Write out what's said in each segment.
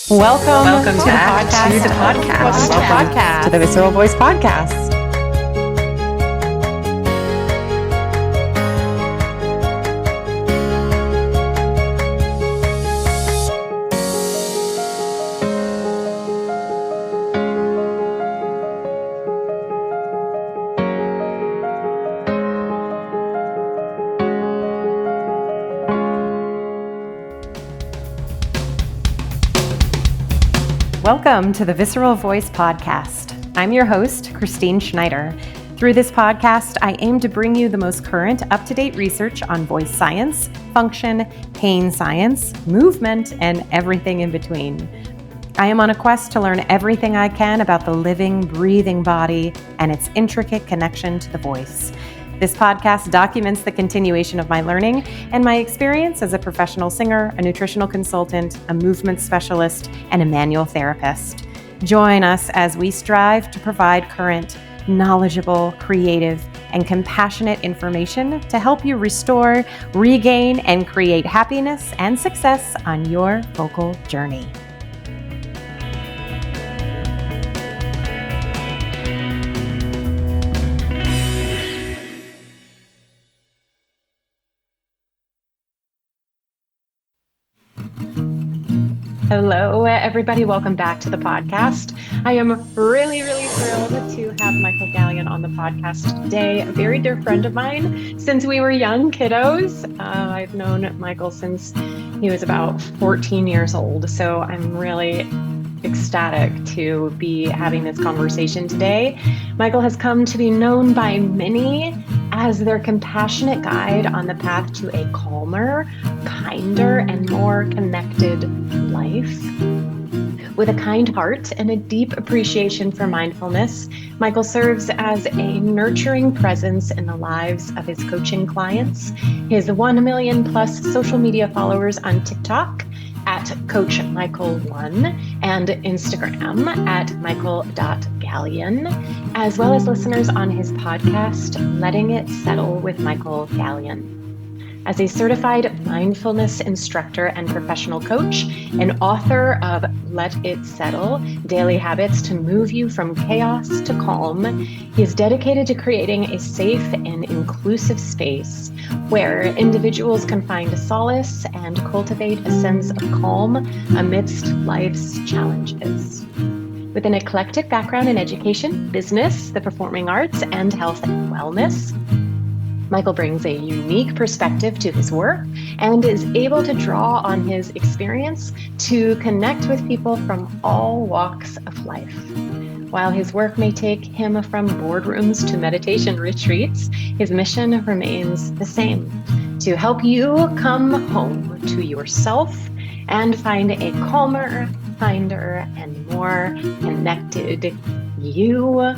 Welcome to back the podcast. to the podcast. Welcome to the Visceral Voice podcast. Welcome to the Visceral Voice podcast. I'm your host, Christine Schneider. Through this podcast, I aim to bring you the most current, up-to-date research on voice science, function, pain science, movement, and everything in between. I am on a quest to learn everything I can about the living, breathing body and its intricate connection to the voice. This podcast documents the continuation of my learning and my experience as a professional singer, a nutritional consultant, a movement specialist, and a manual therapist. Join us as we strive to provide current, knowledgeable, creative, and compassionate information to help you restore, regain, and create happiness and success on your vocal journey. Hello, everybody. Welcome back to the podcast. I am really thrilled to have Michael Galyon on the podcast today, a very dear friend of mine since we were young kiddos. I've known Michael since he was about 14 years old, so I'm really ecstatic to be having this conversation today. Michael has come to be known by many as their compassionate guide on the path to a calmer, kinder, and more connected life. With a kind heart and a deep appreciation for mindfulness, Michael serves as a nurturing presence in the lives of his coaching clients, his 1 million plus social media followers on TikTok at Coach Michael1 and Instagram at Michael.Galyon, as well as listeners on his podcast, Letting It Settle with Michael Galyon. As a certified mindfulness instructor and professional coach, and author of Let It Settle, Daily Habits to Move You from Chaos to Calm, he is dedicated to creating a safe and inclusive space where individuals can find solace and cultivate a sense of calm amidst life's challenges. With an eclectic background in education, business, the performing arts, and health and wellness, Michael brings a unique perspective to his work and is able to draw on his experience to connect with people from all walks of life. While his work may take him from boardrooms to meditation retreats, his mission remains the same: to help you come home to yourself and find a calmer, kinder, and more connected you.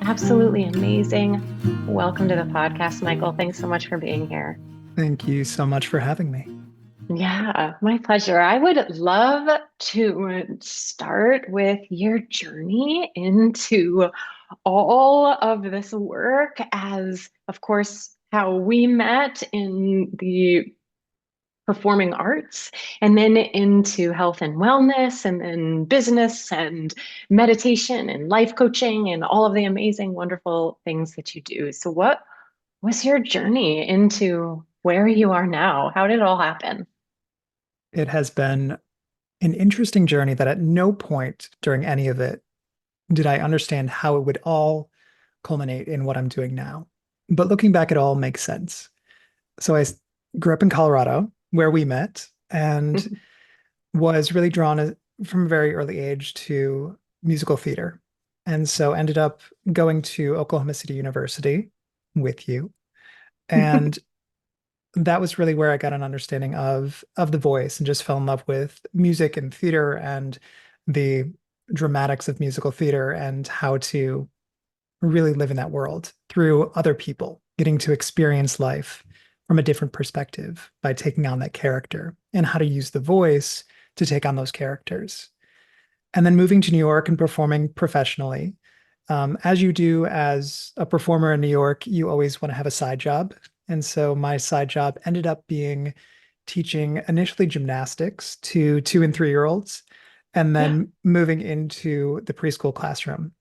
Absolutely amazing. Welcome to the podcast, Michael. Thanks so much for being here. Thank you so much for having me. Yeah, my pleasure. I would love to start with your journey into all of this work as, of course, how we met in the performing arts, and then into health and wellness, and then business and meditation and life coaching and all of the amazing, wonderful things that you do. So what was your journey into where you are now? How did it all happen? It has been an interesting journey that at no point during any of it did I understand how it would all culminate in what I'm doing now. But looking back, it all makes sense. So I grew up in Colorado, where we met, and was really drawn from a very early age to musical theater. And so ended up going to Oklahoma City University with you. And that was really where I got an understanding of the voice and just fell in love with music and theater and the dramatics of musical theater and how to really live in that world through other people, getting to experience life from a different perspective by taking on that character and how to use the voice to take on those characters. And then moving to New York and performing professionally. As you do as a performer in New York, you always want to have a side job. And so my side job ended up being teaching initially gymnastics to 2 and 3-year-olds and Yeah. then moving into the preschool classroom.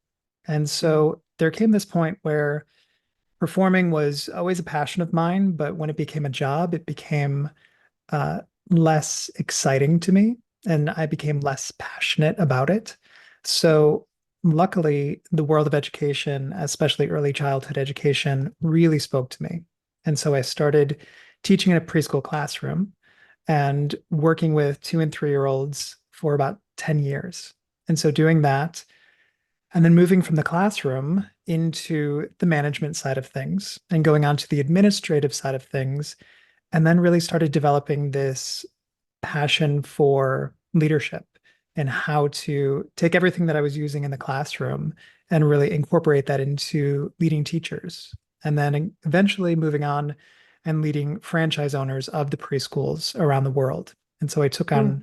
And Mm. so there came this point where performing was always a passion of mine, but when it became a job, it became uh, less exciting to me, and I became less passionate about it. So, luckily, the world of education, especially early childhood education, really spoke to me. And so I started teaching in a preschool classroom and working with 2 and 3 year olds for about 10 years. And so, doing that, and then moving from the classroom into the management side of things and going on to the administrative side of things, and then really started developing this passion for leadership and how to take everything that I was using in the classroom and really incorporate that into leading teachers. And then eventually moving on and leading franchise owners of the preschools around the world. And so I took on Mm.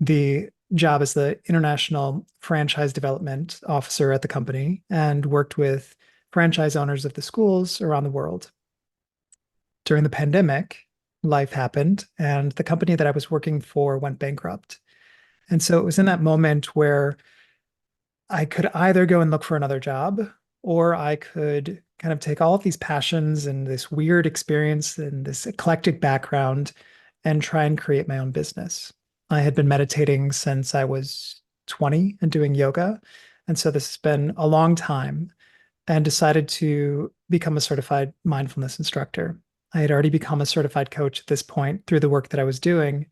the job as the international franchise development officer at the company and worked with franchise owners of the schools around the world. During the pandemic, life happened and the company that I was working for went bankrupt. And so it was in that moment where I could either go and look for another job, or I could kind of take all of these passions and this weird experience and this eclectic background and try and create my own business. I had been meditating since I was 20 and doing yoga. And so this has been a long time, and decided to become a certified mindfulness instructor. I had already become a certified coach at this point through the work that I was doing.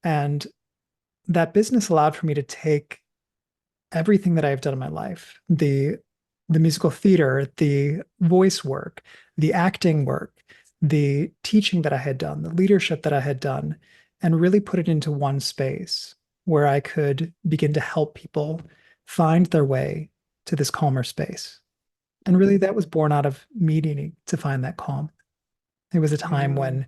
And that business allowed for me to take everything that I've done in my life, the musical theater, the voice work, the acting work, the teaching that I had done, the leadership that I had done, and really put it into one space where I could begin to help people find their way to this calmer space. And really, that was born out of me needing to find that calm. It was a time Mm. when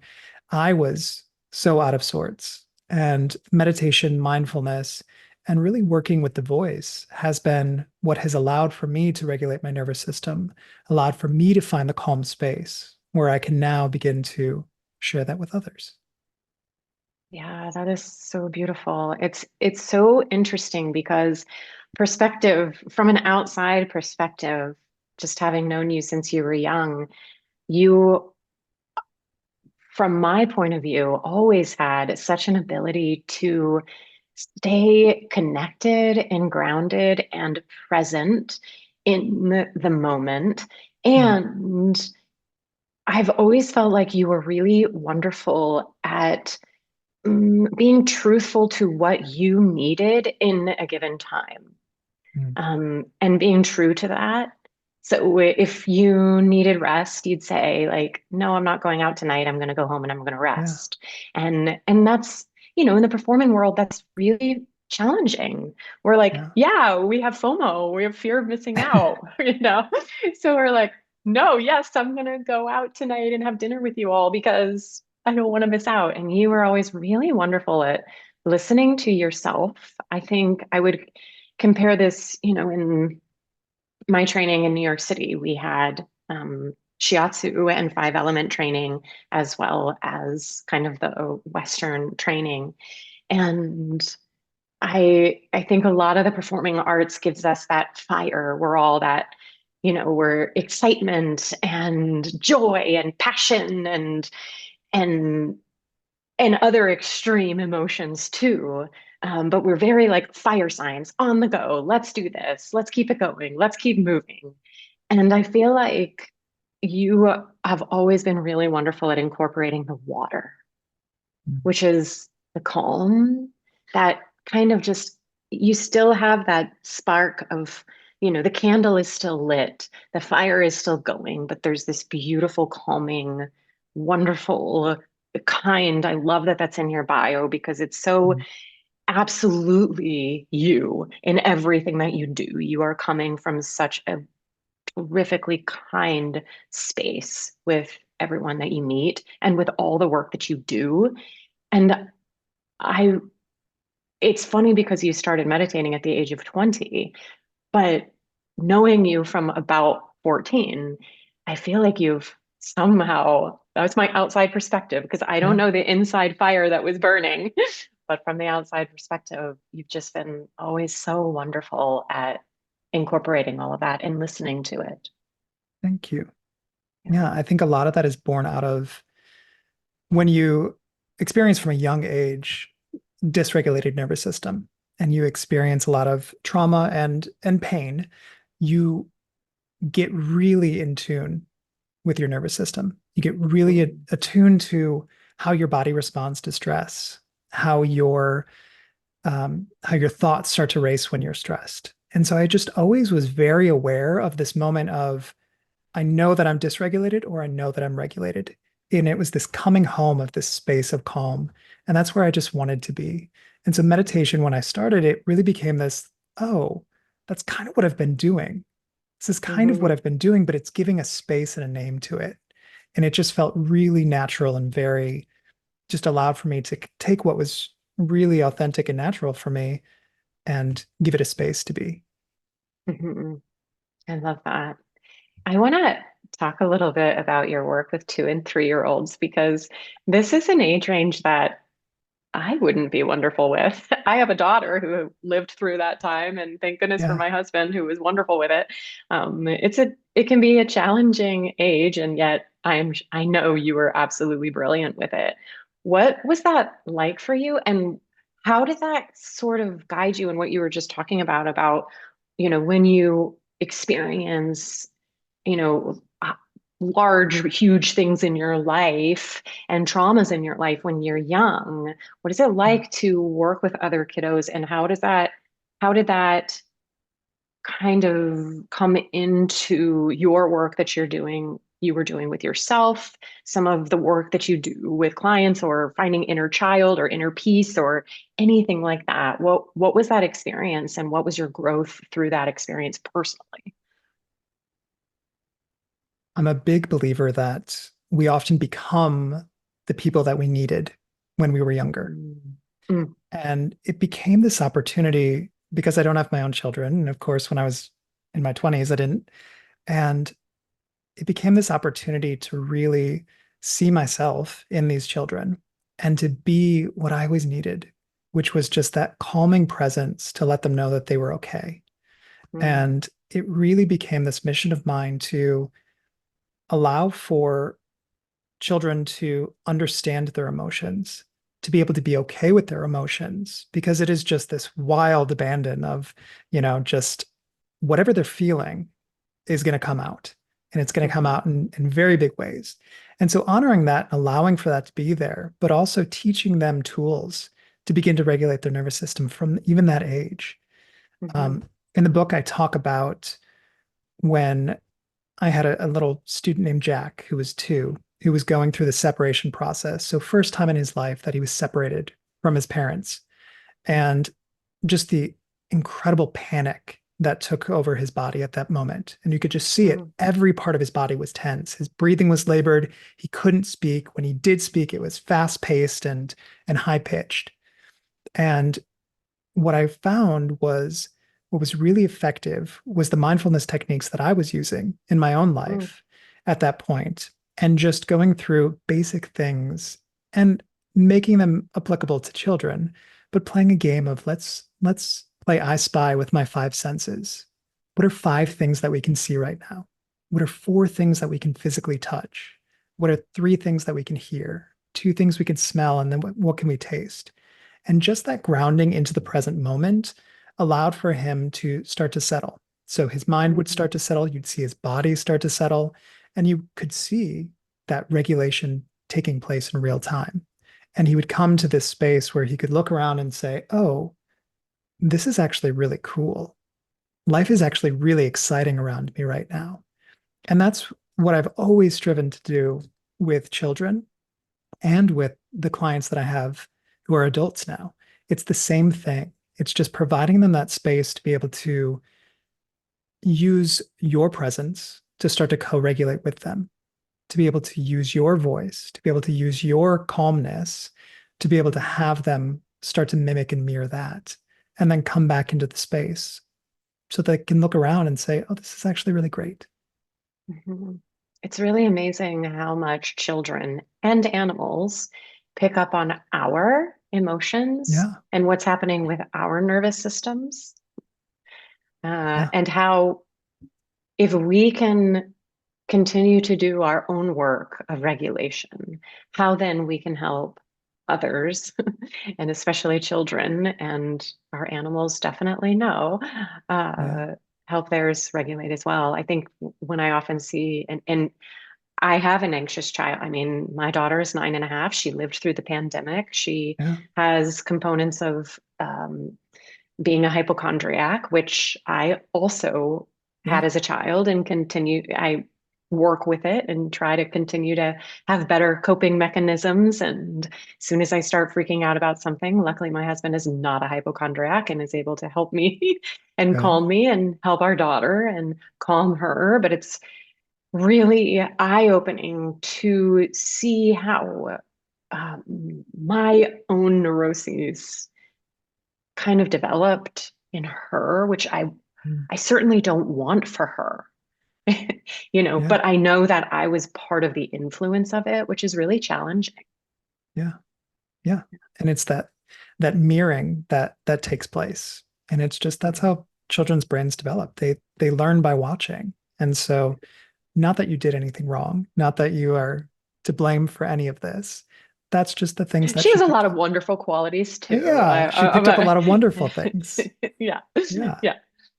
I was so out of sorts, and meditation, mindfulness, and really working with the voice has been what has allowed for me to regulate my nervous system, allowed for me to find the calm space where I can now begin to share that with others. Yeah, that is so beautiful. It's so interesting because perspective, from an outside perspective, just having known you since you were young, you, from my point of view, always had such an ability to stay connected and grounded and present in the moment. Mm, And I've always felt like you were really wonderful at being truthful to what you needed in a given time, mm, and being true to that. So if you needed rest, you'd say like, "No, I'm not going out tonight. I'm going to go home and I'm going to yeah, rest." And that's, in the performing world, that's really challenging. We're like, yeah, "Yeah, we have FOMO. We have fear of missing out," you know? So we're like, "No, yes, I'm going to go out tonight and have dinner with you all because I don't want to miss out." And you were always really wonderful at listening to yourself. I think I would compare this, in my training in New York City, we had shiatsu and five element training as well as kind of the Western training. And I think a lot of the performing arts gives us that fire. We're all that, we're excitement and joy and passion and and other extreme emotions too. But we're very like fire signs on the go. Let's do this. Let's keep it going. Let's keep moving. And I feel like you have always been really wonderful at incorporating the water, mm, which is the calm that kind of just, you still have that spark of, the candle is still lit, the fire is still going, but there's this beautiful, calming, wonderful kind. I love that that's in your bio because it's so mm, absolutely you in everything that you do. You are coming from such a terrifically kind space with everyone that you meet and with all the work that you do. And I, it's funny because you started meditating at the age of 20, but knowing you from about 14, I feel like you've somehow, that's my outside perspective because I don't yeah. know the inside fire that was burning, but from the outside perspective, you've just been always so wonderful at incorporating all of that and listening to it. Thank you. Yeah. Yeah, I think a lot of that is born out of when you experience from a young age dysregulated nervous system and you experience a lot of trauma and pain, you get really in tune with your nervous system. You get really Mhm. attuned to how your body responds to stress, how your thoughts start to race when you're stressed. And so I just always was very aware of this moment of I know that I'm dysregulated or I know that I'm regulated. And it was this coming home of this space of calm. And that's where I just wanted to be. And so meditation, when I started, it really became this, oh, that's kind of what I've been doing. This is kind of what Mhm. I've been doing, but it's giving a space and a name to it. And it just felt really natural and very just allowed for me to take what was really authentic and natural for me and give it a space to be. Mhm. I love that. I want to talk a little bit about your work with 2 and 3 year olds because this is an age range that I wouldn't be wonderful with. I have a daughter who lived through that time, and thank goodness for Yeah. my husband who was wonderful with it. It can be a challenging age, and yet I know you were absolutely brilliant with it. What was that like for you, and how did that sort of guide you in what you were just talking about, when you experience large, huge things in your life and traumas in your life when you're young. What is it Yeah. like to work with other kiddos, and how did that kind of come into your work that you were doing with yourself, some of the work that you do with clients or finding inner child or inner peace or anything like that? What was that experience and what was your growth through that experience personally? I'm a big believer that we often become the people that we needed when we were younger. Mm. Mm. And it became this opportunity because I don't have my own children. And of course, when I was in my 20s, I didn't. And it became this opportunity to really see myself in these children and to be what I always needed, which was just that calming presence to let them know that they were okay. Mm. And it really became this mission of mine to allow for children to understand their emotions, to be able to be okay with their emotions, because it is just this wild abandon of, just whatever they're feeling is going to come out. And it's going to come Mhm. out in very big ways. And so honoring that, allowing for that to be there, but also teaching them tools to begin to regulate their nervous system from even that age. Mhm. Um, in the book, I talk about when I had a little student named Jack who was 2, who was going through the separation process. So, first time in his life that he was separated from his parents, and just the incredible panic that took over his body at that moment. And you could just see it. Mhm. Every part of his body was tense. His breathing was labored. He couldn't speak. When he did speak, it was fast paced and high pitched. And what I found was what was really effective was the mindfulness techniques that I was using in my own Mhm. life at that point, and just going through basic things and making them applicable to children, but playing a game of let's play I Spy with my 5 senses. What are 5 things that we can see right now? What are 4 things that we can physically touch? What are 3 things that we can hear? 2 things we can smell, and then what can we taste? And just that grounding into the present moment allowed for him to start to settle. So his mind would start Mhm. to settle, you'd see his body start to settle, and you could see that regulation taking place in real time. And he would come to this space where he could look around and say, oh, this is actually really cool. Life is actually really exciting around me right now. And that's what I've always striven to do with children and with the clients that I have who are adults now. It's the same thing. It's just providing them that space to be able to use your presence to start to co regulate with them, to be able to use your voice, to be able to use your calmness, to be able to Mhm. have them start to mimic and mirror that, and then come back into the space so they can look around and say, oh, this is actually really great. Mhm. It's really amazing how much children and animals pick up on our emotions Yeah. and what's happening with our nervous systems, Yeah. and how if we can continue to do our own work of regulation, how then we can help others, and especially children, and our animals definitely know, Yeah. help theirs regulate as well. I think when I often see, and I have an anxious child. I mean, my daughter is 9.5. She lived through the pandemic. She Yeah. has components of being a hypochondriac, which I also had Yeah. as a child and continue. I work with it and try to continue to have better coping mechanisms. And as soon as I start freaking out about something, luckily my husband is not a hypochondriac and is able to help me and Good. calm me and help our daughter and calm her. But it's really eye-opening to see how my own neuroses kind of developed in her, which Mm. I certainly don't want for her. Yeah. But I know that I was part of the influence of it, which is really challenging. Yeah. Yeah. And it's that mirroring that takes place. And it's just that's Mhm. how children's brains develop. They learn by watching. And so not that you did anything wrong, not that you are to blame for any of this. That's just the things that She she has a picked lot of up. wonderful qualities too. Yeah, she picked up a lot of wonderful things. Yeah, Yeah. yeah.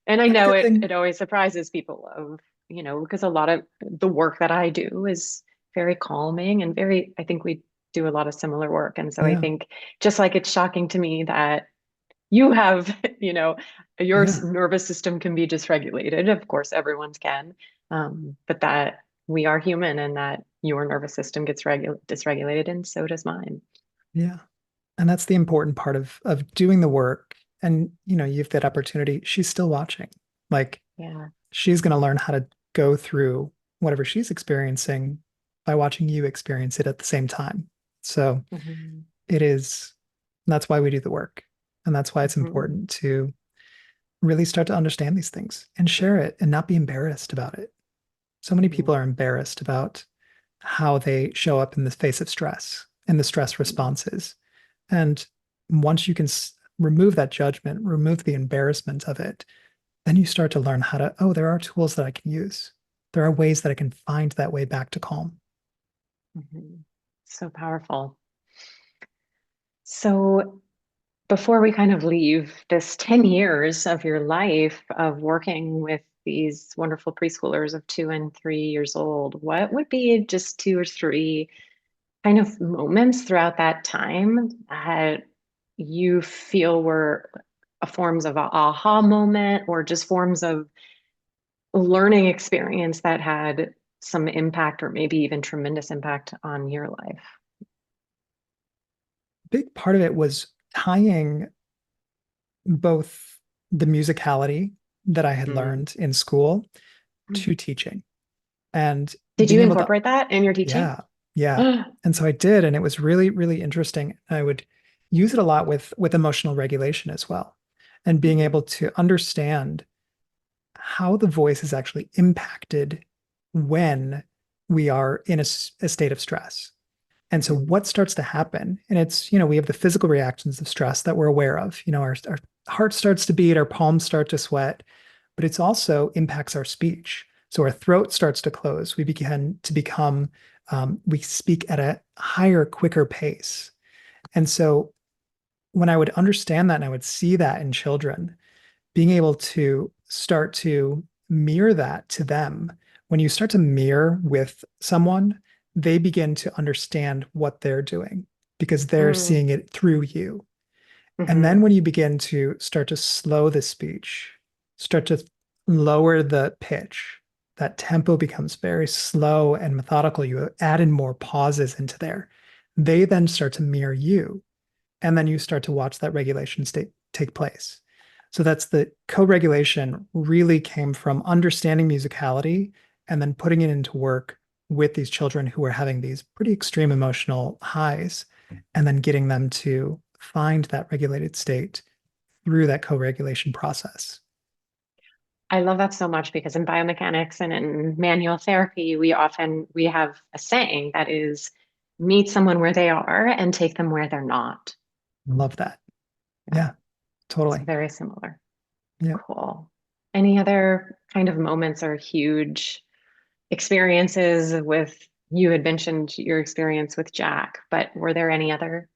And I And a know good it, thing. it always surprises people because a lot of the work that I do is very calming and I think we do a lot of similar work. And so I Yeah. think just like it's shocking to me that you have, your Yeah. nervous system can be dysregulated. Of course, everyone's can. But that we are human and that your nervous system gets dysregulated and so does mine. Yeah. And that's the important part of doing the work. And you have that opportunity. She's still watching. Like Yeah. she's going to learn how to go through whatever she's experiencing by watching you experience it at the same time. So Mhm. it is, that's why we do the work. And that's why it's Mhm. important to really start to understand these things and share it and not be embarrassed about it. So many people Mhm. are embarrassed about how they show up in the face of stress and the stress responses. And once you can remove that judgment, remove the embarrassment of it, then you start to learn how to, oh, there are tools that I can use. There are ways that I can find that way back to calm. Mhm. So powerful. So before we kind of leave this 10 years of your life of working with these wonderful preschoolers of 2 and 3 years old, what would be just two or three kind of moments throughout that time that you feel were forms of a aha moment or just forms of learning experience that had some impact or maybe even tremendous impact on your life? Big part of it was tying both the musicality that I had Mm. learned in school to teaching and Did being you able to, incorporate that in your teaching? yeah, yeah. And so I did, and it was really, really interesting. I would use it a lot with emotional regulation as well, and being able to understand how the voice is actually impacted when we are in a state of stress. And so Mhm. what starts to happen? And it's, we have the physical reactions of stress that we're aware of. Our heart starts to beat, our palms start to sweat, but it's also impacts our speech. So our throat starts to close. We begin to become, we speak at a higher, quicker pace. And so when I would understand that and I would see that in children, being able to start to mirror that to them, when you start to mirror with someone, they begin to understand what they're doing because they're Mm. seeing it through you. And then Mhm. when you begin to start to slow the speech, start to lower the pitch, that tempo becomes very slow and methodical. You add in more pauses into there. They then start to mirror you. And then you start to watch that regulation state take place. So that's the co-regulation really came from understanding musicality and then putting it into work with these children who are having these pretty extreme emotional highs and then getting them to find that regulated state through that co-regulation process. I love that so much because in biomechanics and in manual therapy, we have a saying that is meet someone where they are and take them where they're not. Love that. Yeah, Yeah, it's totally. very similar. Yeah. Cool. Any other kind of moments or huge experiences with, you had mentioned your experience with Jack, but were there any other?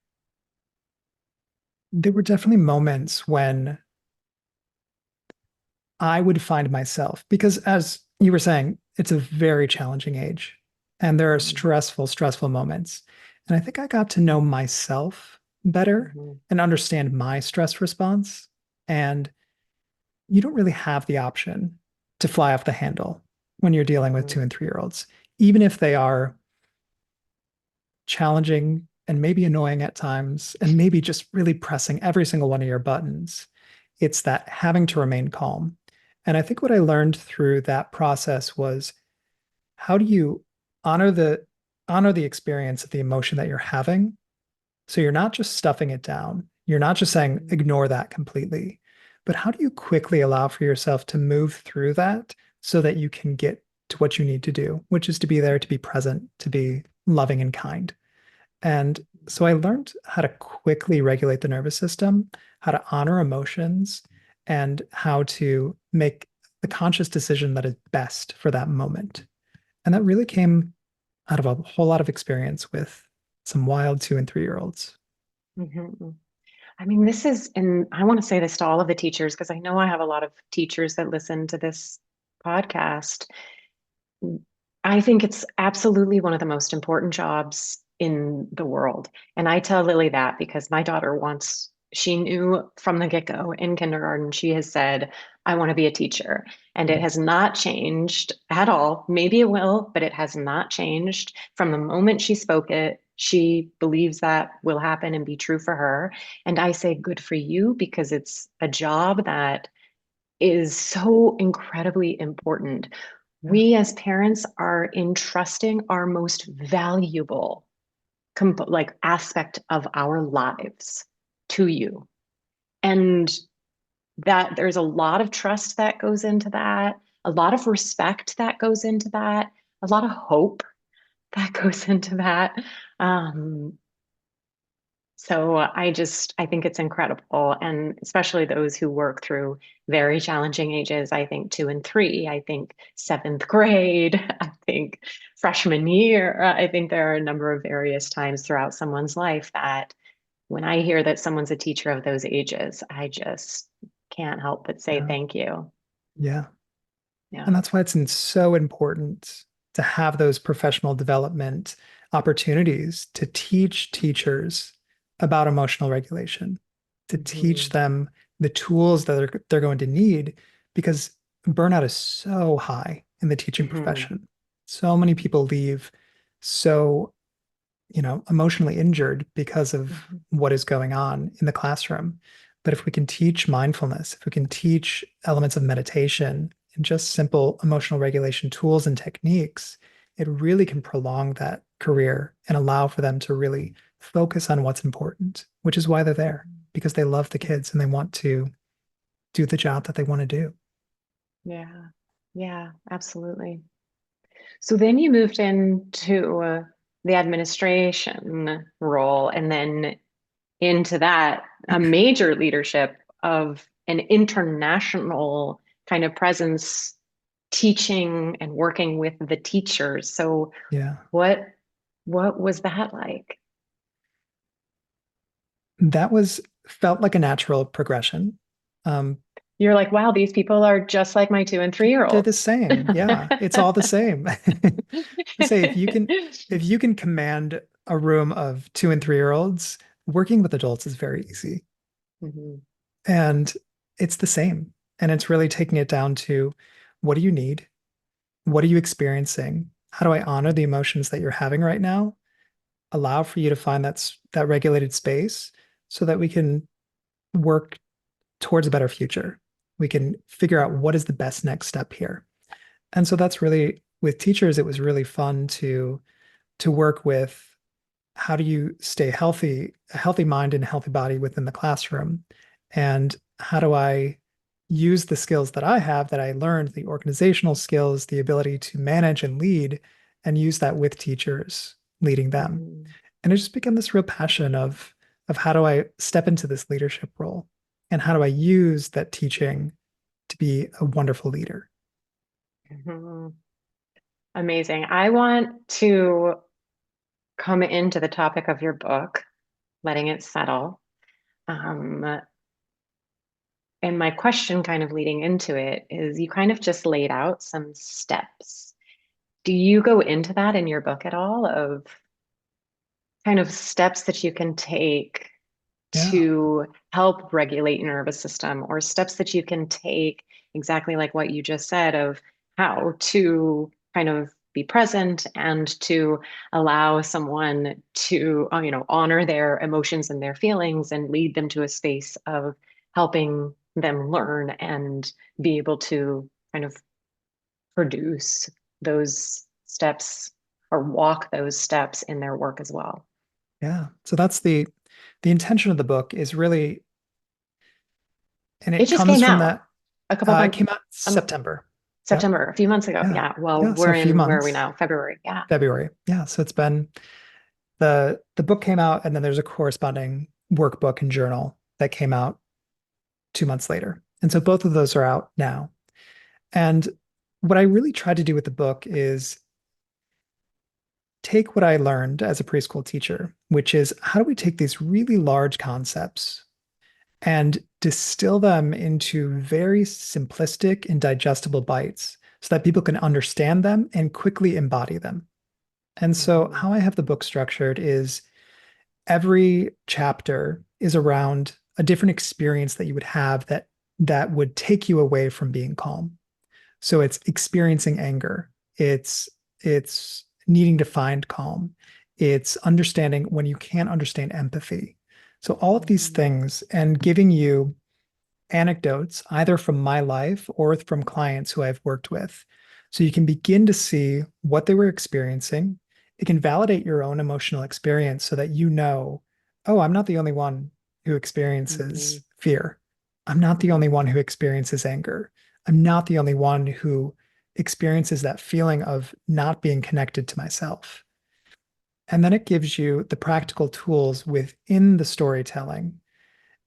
There were definitely moments when I would find myself, because as you were saying, it's a very challenging age and there are Mhm, stressful moments. And I think I got to know myself better mhm, and understand my stress response. And you don't really have the option to fly off the handle when you're dealing with mhm, 2 and 3 year olds, even if they are challenging and maybe annoying at times, and maybe just really pressing every single one of your buttons. It's that having to remain calm. And I think what I learned through that process was how do you honor the honor the experience of the emotion that you're having, so you're not just stuffing it down. You're not just saying mhm, ignore that completely, but how do you quickly allow for yourself to move through that so that you can get to what you need to do, which is to be there, to be present, to be loving and kind. And so I learned how to quickly regulate the nervous system, how to honor emotions, and how to make the conscious decision that is best for that moment. And that really came out of a whole lot of experience with some wild 2 and 3 year olds. mhm. I mean, this is, and I want to say this to all of the teachers because I know I have a lot of teachers that listen to this podcast. I think it's absolutely one of the most important jobs in the world. And I tell Lily that because my daughter wants, she knew from the get-go in kindergarten, she has said, I want to be a teacher. And it has not changed at all. Maybe it will, but it has not changed from the moment she spoke it. She believes that will happen and be true for her. And I say, good for you, because it's a job that is so incredibly important. Yeah, We as parents are entrusting our most valuable like aspect of our lives to you. And that there's a lot of trust that goes into that, a lot of respect that goes into that, a lot of hope that goes into that. Um, So I think it's incredible. And especially those who work through very challenging ages. I think 2 and 3, I think seventh grade, I think freshman year. I think there are a number of various times throughout someone's life that when I hear that someone's a teacher of those ages, I just can't help but say yeah, thank you. yeah. And Yeah. that's why so important to have those professional development opportunities to teach teachers about emotional regulation, to teach Mhm. them the tools that they're going to need, because burnout is so high in the teaching Mhm. profession. So many people leave so, emotionally injured because of Mhm. what is going on in the classroom. But if we can teach mindfulness, if we can teach elements of meditation and just simple emotional regulation tools and techniques, it really can prolong that career and allow for them to really focus on what's important, which is why they're there, because they love the kids and they want to do the job that they want to do. Yeah. Yeah, absolutely. So then you moved into the administration role and then into that a major leadership of an international kind of presence, teaching and working with the teachers. So Yeah. what what was that like? That was felt like a natural progression. Um, You're like, wow, these people are just like my 2 and 3 year they're the olds. same. Yeah, it's all the same. I say if you can command a room of 2 and 3 year olds, working with adults is very easy. Mhm, And it's the same. And it's really taking it down to what do you need? What are you experiencing? How do I honor the emotions that you're having right now? Allow for you to find that regulated space so that we can work towards a better future. We can figure out mhm, what is the best next step here. And so that's really with teachers, it was really fun to work with how do you stay healthy, a healthy mind and a healthy body within the classroom? And how do I use the skills that I have that I learned, the organizational skills, the ability to manage and lead, and use that with teachers, leading them. mhm, And it just became this real passion of of how do I step into this leadership role and how do I use that teaching to be a wonderful leader. Mhm. Amazing. I want to come into the topic of your book, letting it settle. Um, and my question, kind of leading into it, is you kind of just laid out some steps. Do you go into that in your book at all of kind of steps that you can take Yeah. to help regulate your nervous system, or steps that you can take exactly like what you just said of how to kind of be present and to allow someone to honor their emotions and their feelings and lead them to a space of helping them learn and be able to kind of produce those steps or walk those steps in their work as well. Yeah. So that's the intention of the book is really, and It it just comes came from out that. a couple It months, came out um, September. Yep. September, a few months ago. Yeah. Yeah. Well, Yeah. So we're a few in, where are we months, now? February. Yeah. February. Yeah. So it's been the book came out, and then there's a corresponding workbook and journal that came out 2 months later. And so both of those are out now. And what I really tried to do with the book is take what I learned as a preschool teacher, which is how do we take these really large concepts and distill them into very simplistic and digestible bites so that people can understand them and quickly embody them. And so, Mhm. how I have the book structured is every chapter is around a different experience that you would have that would take you away from being calm. So it's experiencing anger. It's needing to find calm. It's understanding when you can't understand empathy. So all of these Mhm. things and giving you anecdotes either from my life or from clients who I've worked with. So you can begin to see what they were experiencing. It can validate your own emotional experience so that you know, oh, I'm not the only one who experiences Mhm. fear. I'm not the only one Mhm. who experiences anger. I'm not the only one who experiences that feeling of not being connected to myself. And then it gives you the practical tools within the storytelling,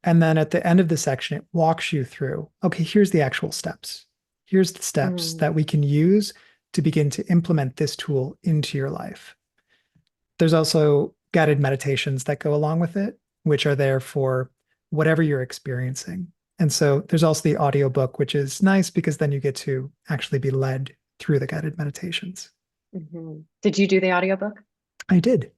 and then at the end of the section, it walks you through, okay, here's the actual steps. Here's the steps that Mhm. we can use to begin to implement this tool into your life. There's also guided meditations that go along with it, which are there for whatever you're experiencing. And so there's also the audiobook, which is nice because then you get to actually be led through the guided meditations. Mhm. Did you do the audiobook? I did.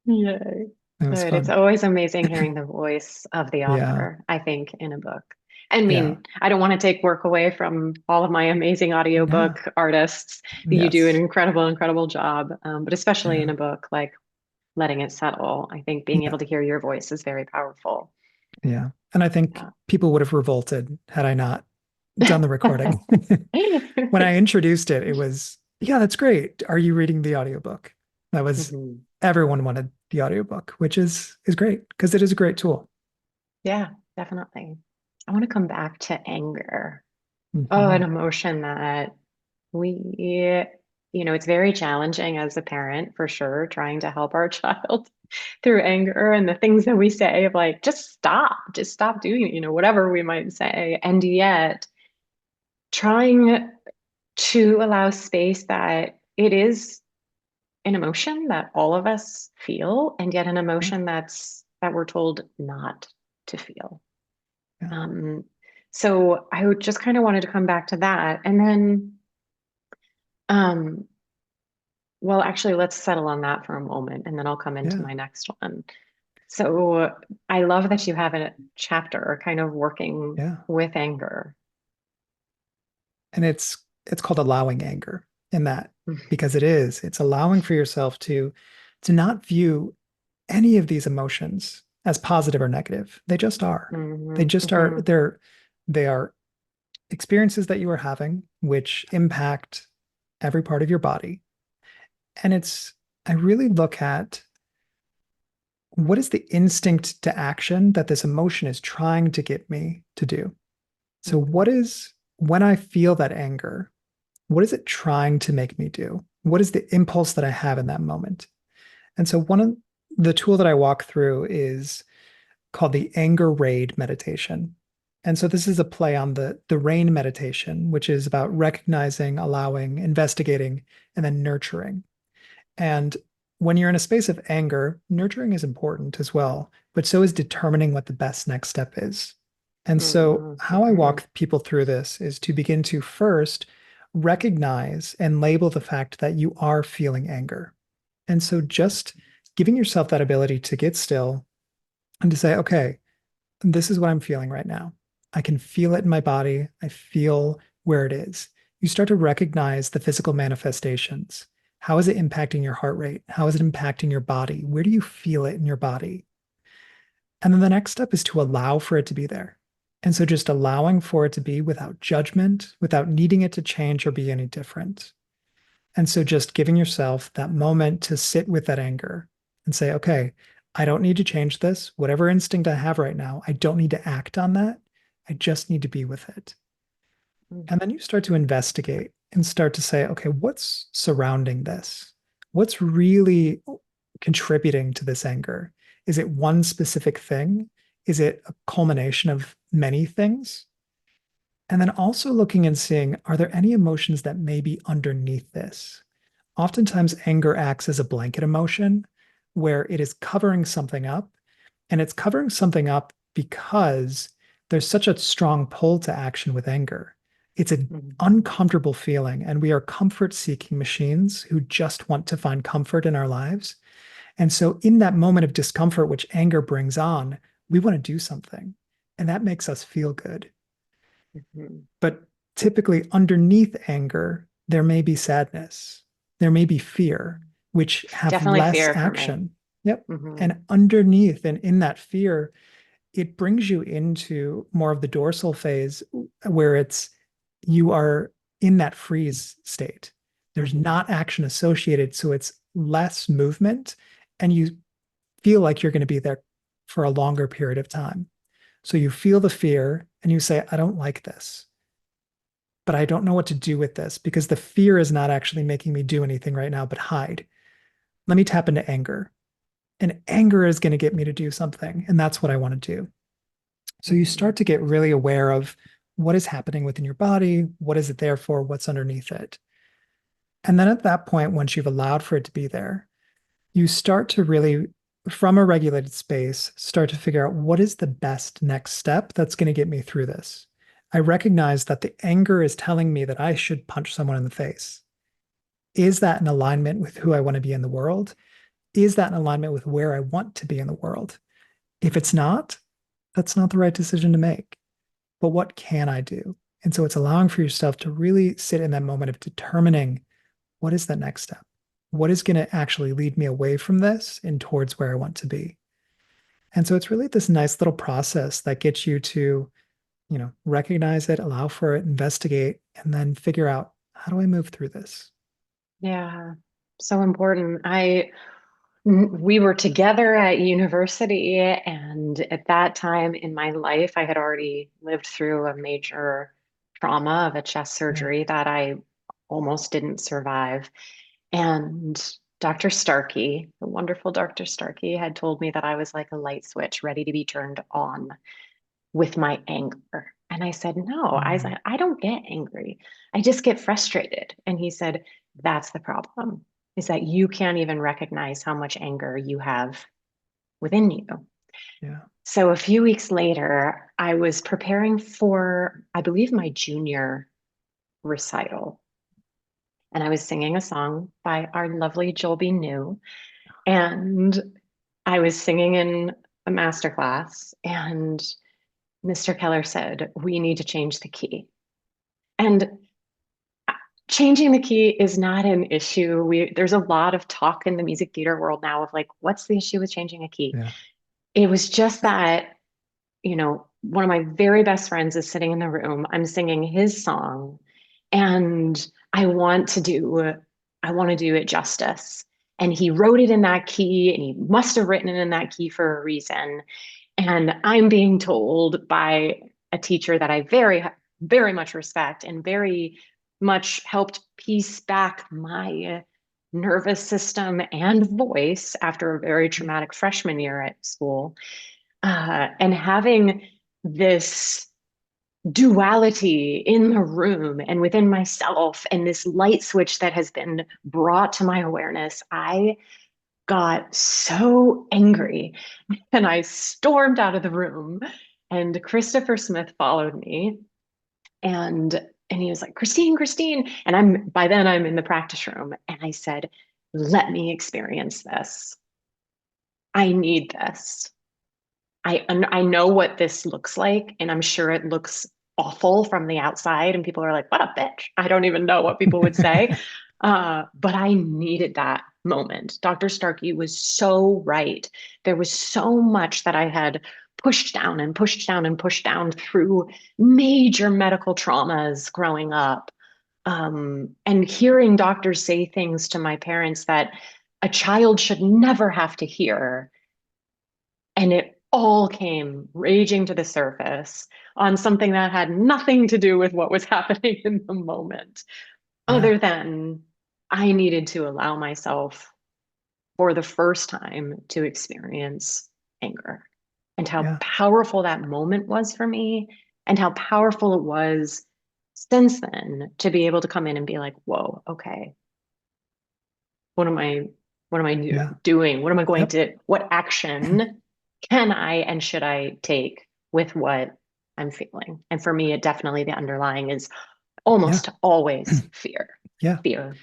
Yay. It was Good. It's fun. always amazing hearing the voice of the Yeah. author, I think, in a book. I Yeah. mean, I don't want to take work away from all of my amazing Yeah. audiobook artists. You do an Yes. incredible, incredible job. But especially in Yeah. a book like Letting It Settle, I think being Yeah. able to hear your voice is very powerful. Yeah. And I think Yeah. people would have revolted had I not done the recording. When I introduced it, it was, yeah, that's great. Are you reading the audiobook? That was Mhm. everyone wanted the audiobook, which is great because it is a great tool. Yeah, definitely. I want to come back to anger. Oh, an Mhm. emotion that we, it's very challenging as a parent for sure, trying to help our child through anger and the things that we say of like, just stop doing it, whatever we might say. And yet trying to allow space that it is an emotion that all of us feel, and yet an Yeah, emotion that we're told not to feel. yeah, Um, so I would just kind of wanted to come back to that. And then, um, well, actually, let's settle on that for a moment, and then I'll come into yeah, my next one. So I love that you have a chapter kind of working yeah. with anger. And it's called allowing anger in that because it's allowing for yourself to not view any of these emotions as positive or negative. They just are. They Mhm, just are. mhm, They are experiences that you are having, which impact every part of your body. And I really look at what is the instinct to action that this emotion is trying to get me to do. So, mhm, when I feel that anger, what is it trying to make me do? What is the impulse that I have in that moment? And so, one of the tool that I walk through is called the anger raid meditation. And so this is a play on the rain meditation, which is about recognizing, allowing, investigating, and then nurturing. And when you're in a space of anger, nurturing is important as well, but so is determining what the best next step is. And so, Mm-hmm. how I walk people through this is to begin to first recognize and label the fact that you are feeling anger. And so, just giving yourself that ability to get still and to say, okay, this is what I'm feeling right now. I can feel it in my body. I feel where it is. You start to recognize the physical manifestations. How is it impacting your heart rate? How is it impacting your body? Where do you feel it in your body? And then the next step is to allow for it to be there. And so just allowing for it to be without judgment, without needing it to change or be any different. And so just giving yourself that moment to sit with that anger and say, okay, I don't need to change this. Whatever instinct I have right now, I don't need to act on that. I just need to be with it. And then you start to investigate and start to say, okay, what's surrounding this? What's really contributing to this anger? Is it one specific thing? Is it a culmination of many things? And then also looking and seeing, are there any emotions that may be underneath this? Oftentimes, anger acts as a blanket emotion where it is covering something up, and it's covering something up because there's such a strong pull to action with anger. It's an Mm-hmm. uncomfortable feeling, and we are comfort seeking machines who just want to find comfort in our lives. And so, in that moment of discomfort, which anger brings on, we want to do something, and that makes us feel good. Mm-hmm. But typically, underneath anger, there may be sadness, there may be fear, which have Definitely less fear for me. action. Yep. Mm-hmm. And underneath and in that fear, it brings you into more of the dorsal phase where it's you are in that freeze state. There's Mm-hmm. not action associated, so it's less movement, and you feel like you're going to be there for a longer period of time. So you feel the fear and you say, I don't like this, but I don't know what to do with this because the fear is not actually making me do anything right now but hide. Let me tap into anger. And anger is going to get me to do something. And that's what I want to do. So you Mm-hmm. start to get really aware of what is happening within your body, what is it there for, what's underneath it. And then at that point, once you've allowed for it to be there, you start to really, from a regulated space, start to figure out what is the best next step that's going to get me through this. I recognize that the anger is telling me that I should punch someone in the face. Is that in alignment with who I want to be in the world? Is that in alignment with where I want to be in the world? If it's not, that's not the right decision to make. But what can I do? And so it's allowing for yourself to really sit in that moment of determining what is the next step? What is going to actually lead me away from this and towards where I want to be? And so it's really this nice little process that gets you to, recognize it, allow for it, investigate, and then figure out how do I move through this? Yeah, so important. We were together at university, and at that time in my life, I had already lived through a major trauma of a chest Yeah. surgery that I almost didn't survive. And Dr. Starkey, the wonderful Dr. Starkey, had told me that I was like a light switch ready to be turned on with my anger. And I said, no, I Mm, said, I don't get angry. I just get frustrated. And he said, that's the problem, is that you can't even recognize how much anger you have within you. yeah. So a few weeks later, I was preparing for, I believe, my junior recital. And I was singing a song by our lovely Joel B. New. And I was singing in a master class, and Mr. Keller said, we need to change the key. And changing the key is not an issue. There's a lot of talk in the music theater world now of like, what's the issue with changing a key? Yeah. It was just that, one of my very best friends is sitting in the room. I'm singing his song, and I want to do it justice. And he wrote it in that key, and he must have written it in that key for a reason. And I'm being told by a teacher that I very, very much respect and very much helped piece back my nervous system and voice after a very traumatic freshman year at school. And having this duality in the room and within myself, and this light switch that has been brought to my awareness, I got so angry and I stormed out of the room. And Christopher Smith followed me, and he was like, Christine, Christine. And by then I'm in the practice room, and I said, let me experience this. I need this. I know what this looks like, and I'm sure it looks awful from the outside, and people are like, "What a bitch!" I don't even know what people would say, but I needed that moment. Dr. Starkey was so right. There was so much that I had pushed down and pushed down and pushed down through major medical traumas growing up, and hearing doctors say things to my parents that a child should never have to hear, and it all came raging to the surface on something that had nothing to do with what was happening in the moment, Yeah, other than I needed to allow myself for the first time to experience anger, and how yeah, powerful that moment was for me, and how powerful it was since then to be able to come in and be like, whoa, okay, what am I yeah. doing? What am I going Yep. to, what action can I and should I take with what I'm feeling? And for me, it definitely, the underlying is Yeah. almost always fear. Yeah. Fear.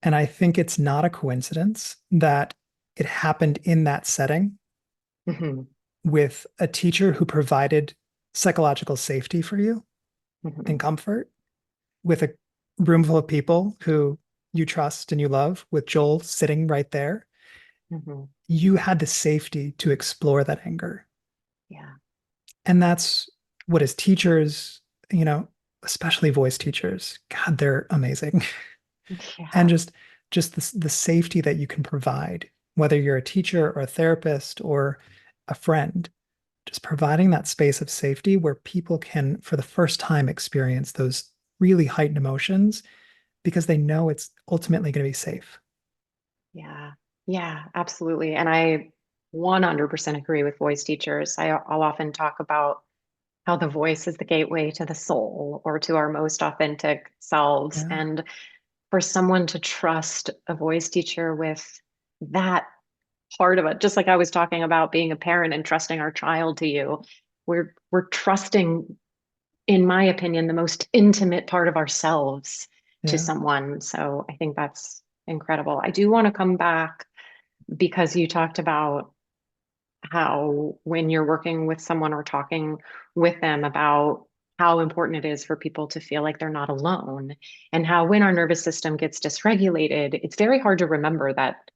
And I think it's not a coincidence that it happened in that setting Hmm. with a teacher who provided psychological safety for you and Hmm. comfort, with a room full of people who you trust and you love, with Joel sitting right there. Hmm. You had the safety to explore that anger. Yeah. And that's what, as teachers, you know, especially voice teachers, God, they're amazing. And Yeah. just the safety that you can provide, whether you're a teacher or a therapist or a friend, just providing that space of safety where people can, for the first time, experience those really heightened emotions because they know it's ultimately going to be safe. Yeah. Yeah, absolutely. And I 100% agree with voice teachers. I'll often talk about how the voice is the gateway to the soul or to our most authentic selves. Yeah. And for someone to trust a voice teacher with that part of it, just like I was talking about being a parent and trusting our child to you, we're trusting, in my opinion, the most intimate part of ourselves to Yeah. someone. So I think that's incredible. I do want to come back because you talked about how when you're working with someone or talking with them about how important it is for people to feel like they're not alone, and how when our nervous system gets dysregulated, it's very hard to remember that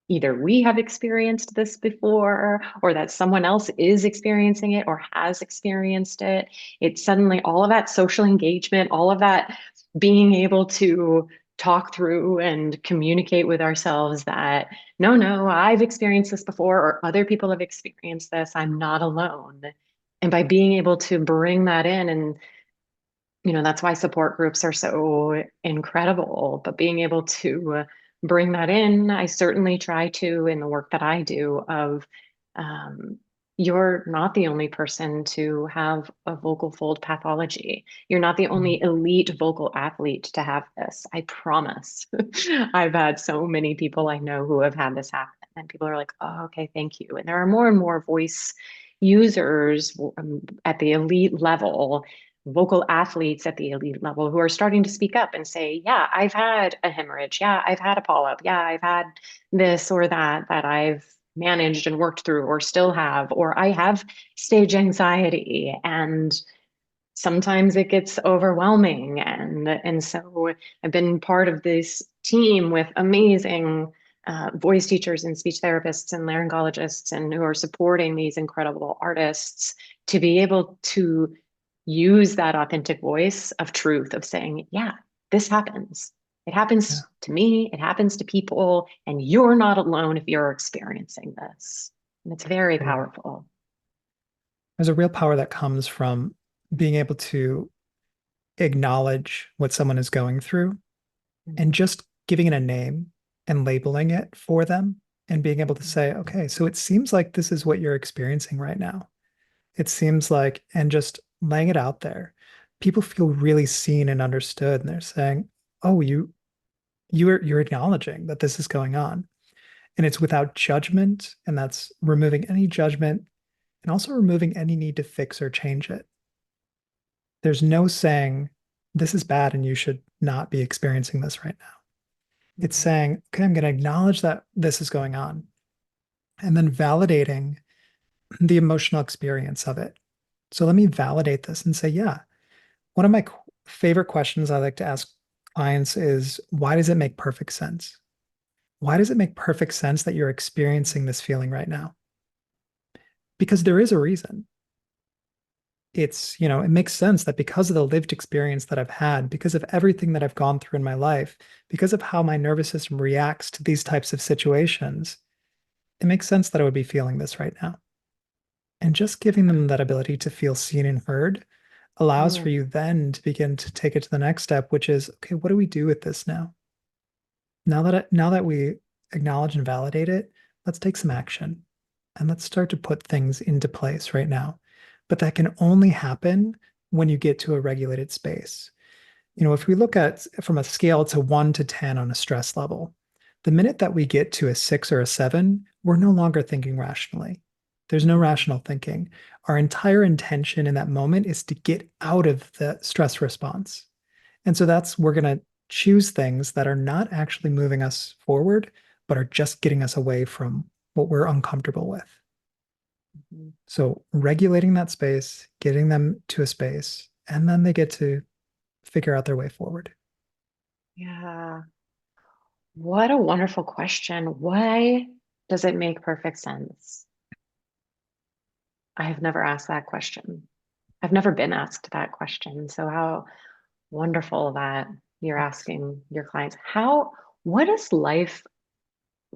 either we have experienced this before or that someone else is experiencing it or has experienced it. It's suddenly all of that social engagement, all of that being able to talk through and communicate with ourselves that no, no, I've experienced this before, or other people have experienced this. I'm not alone. And by being able to bring that in, and that's why support groups are so incredible. But being able to bring that in, I certainly try to in the work that I do of um, you're not the only person to have a vocal fold pathology. You're not the Mhm. only elite vocal athlete to have this. I promise. I've had so many people I know who have had this happen, and people are like, oh, okay, thank you. And there are more and more voice users at the elite level, vocal athletes at the elite level, who are starting to speak up and say, yeah, I've had a hemorrhage. Yeah, I've had a polyp. Yeah, I've had this or that I've managed and worked through or still have, or I have stage anxiety. And sometimes it gets overwhelming. And so I've been part of this team with amazing voice teachers and speech therapists and laryngologists, and who are supporting these incredible artists to be able to use that authentic voice of truth, of saying, yeah, this happens. It Yeah. happens to me, it happens to people, and you're not alone if you're experiencing this. And it's very Totally. powerful. There's a real power that comes from being able to acknowledge what someone is going through and Mhm. just giving it a name and labeling it for them. and being able to say, okay, so it seems like this is what you're experiencing right now. It seems like, and just laying it out there, people feel really seen and understood, and they're saying, "Oh, you're acknowledging that this is going on." And it's without judgment, and that's removing any judgment and also removing any need to fix or change it. There's no saying this is bad and you should not be experiencing this right now. It's Mhm. saying, okay, I'm going to acknowledge that this is going on and then validating the emotional experience of it. So let me validate this and say, yeah, one of my favorite questions I like to ask clients is, why does it make perfect sense? Why does it make perfect sense that you're experiencing this feeling right now? Because there is a reason. It makes sense that because of the lived experience that I've had, because of everything that I've gone through in my life, because of how my nervous system reacts to these types of situations, it makes sense that I would be feeling this right now. And just giving them that ability to feel seen and heard allows for Mm, you then to begin to take it to the next step, which is, okay, what do we do with this now? Now that we acknowledge and validate it, let's take some action and let's start to put things into place right now. But that can only happen when you get to a regulated space. If we look at from a scale to 1 to 10 on a stress level, the minute that we get to a 6 or a 7, we're no longer thinking rationally. There's no mhm, rational thinking. Our entire intention in that moment is to get out of the stress response. And so we're going to choose things that are not actually moving us forward, but are just getting us away from what we're uncomfortable with. mhm. So regulating that space, getting them to a space, and then they get to figure out their way forward. Yeah. What a wonderful question. Why does it make perfect sense? I have never asked that question. I've never been asked that question. So how wonderful that you're asking your clients. What does life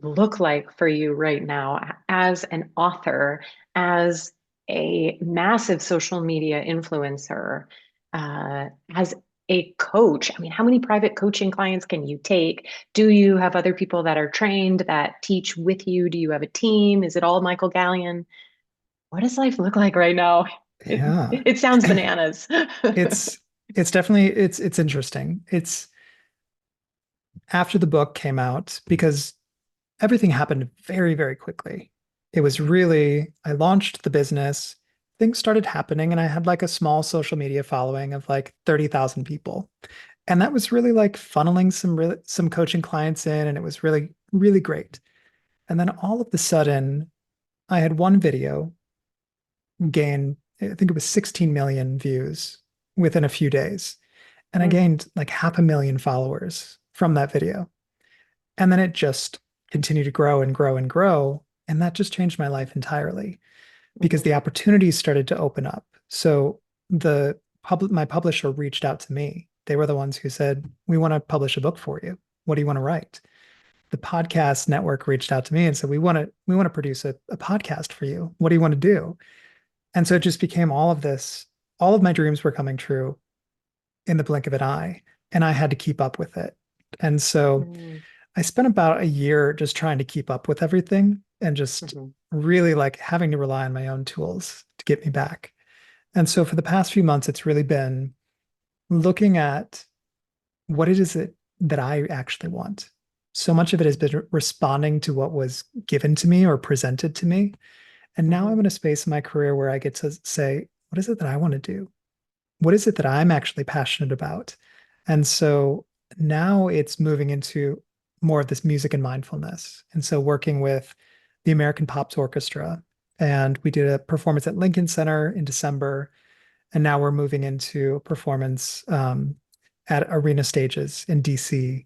look like for you right now as an author, as a massive social media influencer, as a coach? I mean, how many private coaching clients can you take? Do you have other people that are trained that teach with you? Do you have a team? Is it all Michael Galyon? What does life look like right now? It Yeah. it sounds bananas. It's it's definitely it's interesting. It's after the book came out because everything happened very, very quickly. It was really, I launched the business, things started happening, and I had like a small social media following of like 30,000 people. And that was really like funneling some coaching clients in, and it was really, really great. And then all of a sudden, I had one video gain, I think it was 16 million views within a few days. And I Mm, gained like half a million followers from that video. And then it just continued to grow and grow and grow. And that just changed my life entirely because the mhm, opportunities started to open up. So my publisher reached out to me. They were the ones who said, "We want to publish a book for you. What do you want to write?" The podcast network reached out to me and said, "We want to produce a podcast for you. What do you want to do?" And so it just became all of this. All of my dreams were coming true in the blink of an eye, and I had to keep up with it. And so mm, I spent about a year just trying to keep up with everything and just mhm, really like having to rely on my own tools to get me back. And so for the past few months, it's really been looking at what it is that I actually want. So much of it has been responding to what was given to me or presented to me. And now I'm mhm, in a space in my career where I get to say, what is it that I want to do? What is it that I'm actually passionate about? And so now it's moving into more of this music and mindfulness. And so working with the American Pops Orchestra, and we did a performance at Lincoln Center in December, and now we're moving into a performance at Arena Stages in DC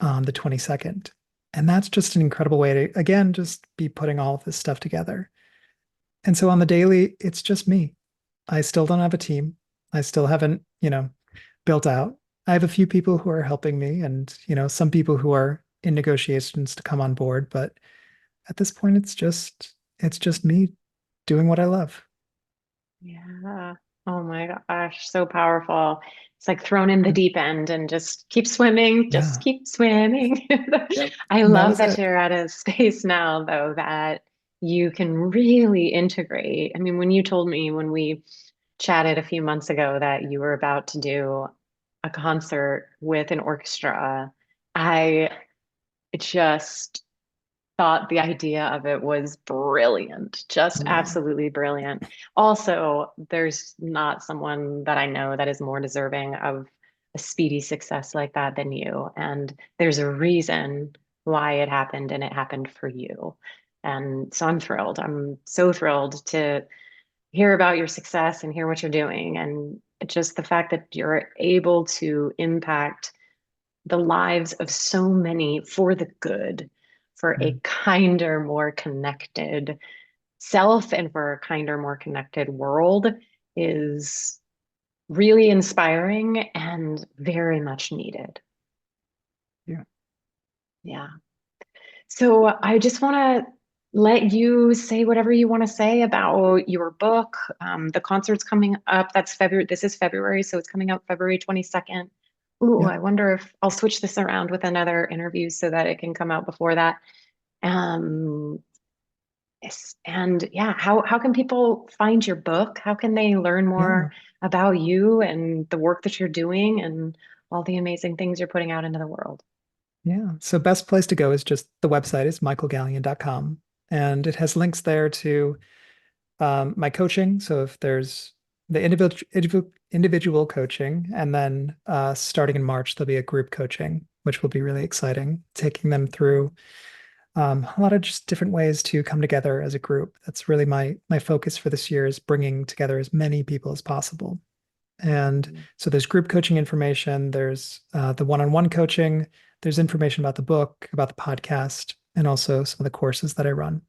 on the 22nd. And that's just an incredible way to, again, just be putting all of this stuff together. And so on the daily, it's just me. I still don't have a team. I still haven't, built out. I have a few people who are helping me and, some people who are in negotiations to come on board, but at this point it's just me doing what I love. yeah. Oh my gosh, so powerful. It's like thrown in the Yep. deep end and just keep swimming, just Yeah. keep swimming. Yep. I That love was that it. you're at a space now, though, that you can really integrate. I mean, when you told me when we chatted a few months ago that you were about to do a concert with an orchestra, I just thought the idea of it was brilliant, just Yeah. absolutely brilliant. Also, there's not someone that I know that is more deserving of a speedy success like that than you. And there's a reason why it happened, and it happened for you. And so I'm thrilled. I'm so thrilled to hear about your success and hear what you're doing. And just the fact that you're able to impact the lives of so many for the good, for a Mm. kinder, more connected self and for a kinder, more connected world is really inspiring and very much needed. Yeah. Yeah. So I just want to let you say whatever you want to say about your book. The concert's coming up. That's February. This is February, so it's coming out February 22nd. Ooh, Yeah. I wonder if I'll switch this around with another interview so that it can come out before that. Um, yes, and yeah, how can people find your book? How can they learn Yeah. more about you and the work that you're doing and all the amazing things you're putting out into the world? Yeah. So best place to go is just the website is michaelgalyon.com. And it has links there to my coaching. So if there's the individual coaching, and then starting in March, there'll be a group coaching, which will be really exciting, taking them through a lot of just different ways to come together as a group. That's really my focus for this year is bringing together as many people as possible. And so there's group coaching information, there's the one-on-one coaching, there's information about the book, about the podcast, and also some of the courses that I run.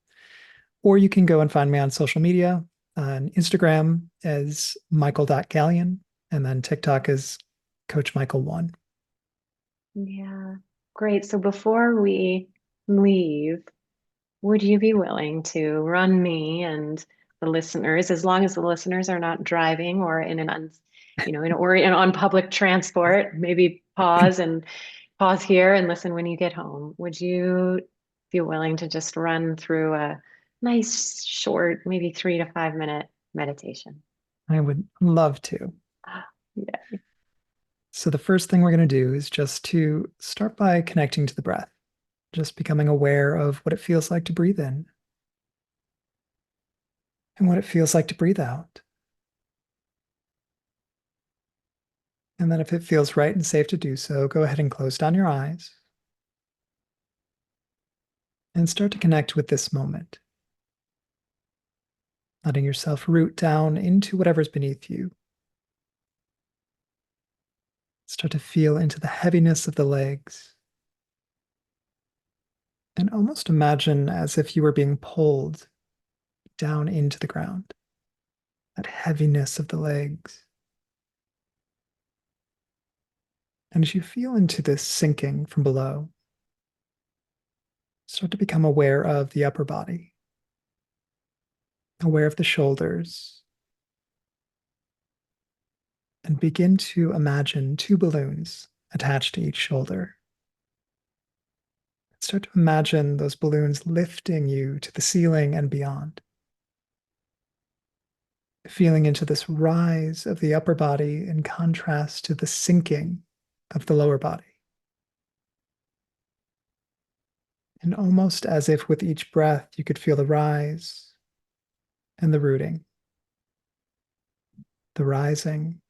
Or you can go and find me on social media. On Instagram as Michael.Galyon, and then TikTok is Coach Michael One. Yeah, great. So before we leave, would you be willing to run me and the listeners, as long as the listeners are not driving or in an on public transport, maybe pause here and listen when you get home. Would you be willing to just run through a nice, short, maybe 3 to 5 minute meditation? I would love to. Ah, yeah. So the first thing we're going to do is just to start by connecting to the breath, just becoming aware of what it feels like to breathe in and what it feels like to breathe out. And then if it feels right and safe to do so, go ahead and close down your eyes and start to connect with this moment, letting yourself root down into whatever's beneath you. Start to feel into the heaviness of the legs and almost imagine as if you were being pulled down into the ground. That heaviness of the legs. And as you feel into this sinking from below, start to become aware of the upper body, aware of the shoulders, and begin to imagine two balloons attached to each shoulder. Start to imagine those balloons lifting you to the ceiling and beyond, feeling into this rise of the upper body in contrast to the sinking of the lower body. And almost as if with each breath, you could feel the rise and the rooting, the rising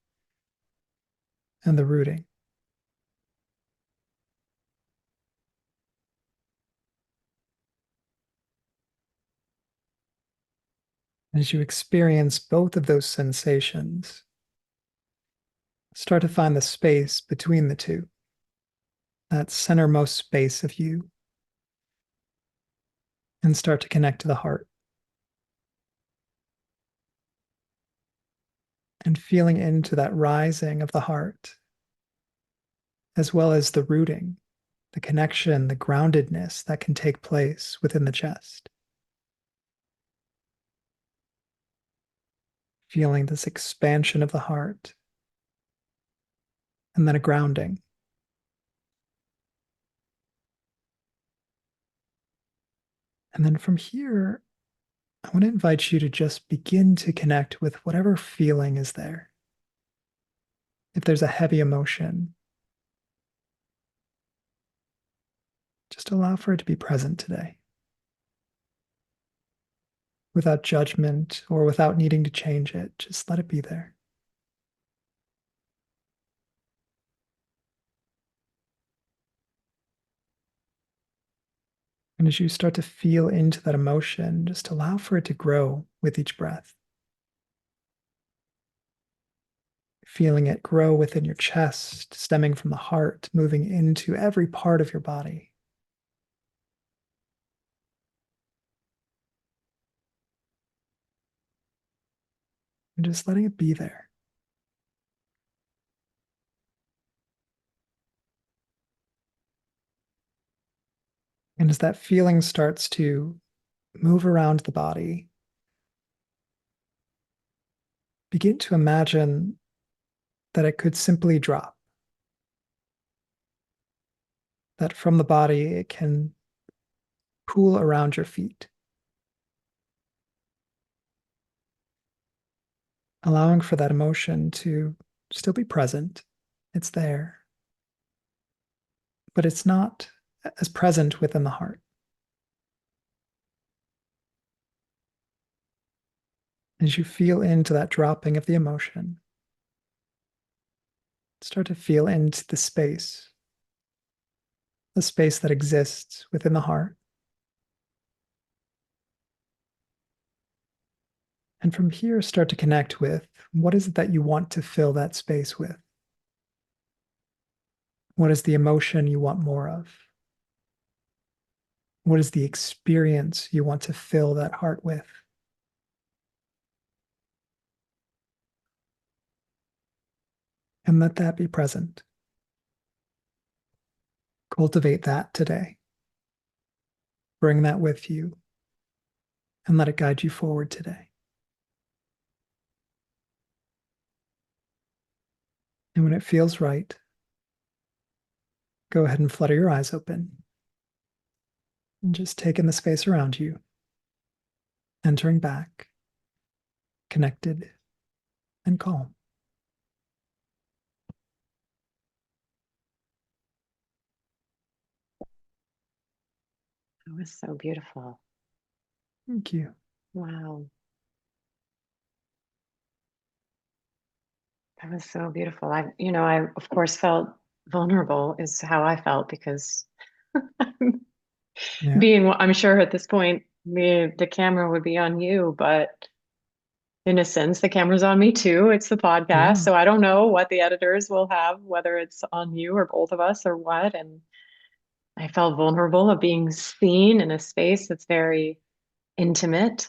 and the rooting. As you experience both of those sensations, start to find the space between the two, that centermost space of you, and start to connect to the heart. And feeling into that rising of the heart, as well as the rooting, the connection, the groundedness that can take place within the chest. Feeling this expansion of the heart and then a grounding. And then from here, I want to invite you to just begin to connect with whatever feeling is there. If there's a heavy emotion, just allow for it to be present today, without judgment or without needing to change it. Just let it be there. And as you start to feel into that emotion, just allow for it to grow with each breath. Feeling it grow within your chest, stemming from the heart, moving into every part of your body. And just letting it be there. And as that feeling starts to move around the body, begin to imagine that it could simply drop. That from the body, it can pool around your feet, allowing for that emotion to still be present. It's there, but it's not as present within the heart. As you feel into that dropping of the emotion, start to feel into the space that exists within the heart. And from here, start to connect with what is it that you want to fill that space with? What is the emotion you want more of? What is the experience you want to fill that heart with? And let that be present. Cultivate that today. Bring that with you and let it guide you forward today. And when it feels right, go ahead and flutter your eyes open and just take in the space around you, entering back, connected and calm. That was so beautiful. Thank you. Wow. That was so beautiful. I of course felt vulnerable is how I felt because Yeah. I'm sure at this point the camera would be on you, but in a sense, the camera's on me too. It's the podcast. Yeah. So I don't know what the editors will have, whether it's on you or both of us or what. And I felt vulnerable of being seen in a space that's very intimate.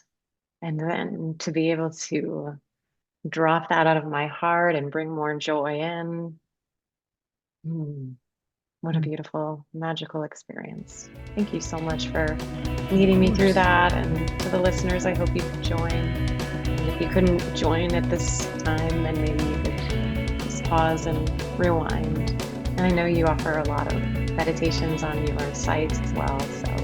And then to be able to drop that out of my heart and bring more joy in. Hmm, what a Mm, beautiful, magical experience. Thank you so much for of leading me through course. that. And to the listeners, I hope you could join. And if you couldn't join at this time, then maybe you could just pause and rewind. And I know you offer a lot of meditations on your site as well. So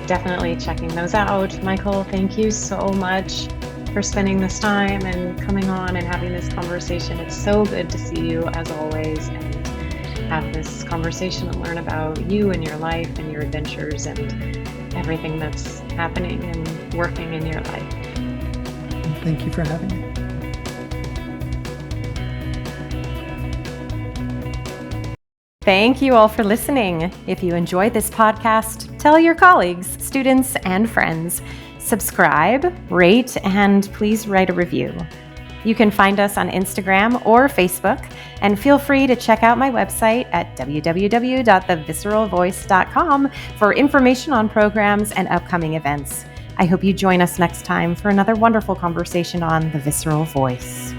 definitely checking those out. Michael, thank you so much for spending this time and coming on and having this conversation. It's so good to see you as always and have this conversation and learn about you and your life and your adventures and everything that's happening and working in your life. And thank you for having me. Thank you all for listening. If you enjoyed this podcast, tell your colleagues, students, and friends. Subscribe, rate, and please write a review. You can find us on Instagram or Facebook, and feel free to check out my website at www.thevisceralvoice.com for information on programs and upcoming events. I hope you join us next time for another wonderful conversation on the Visceral Voice.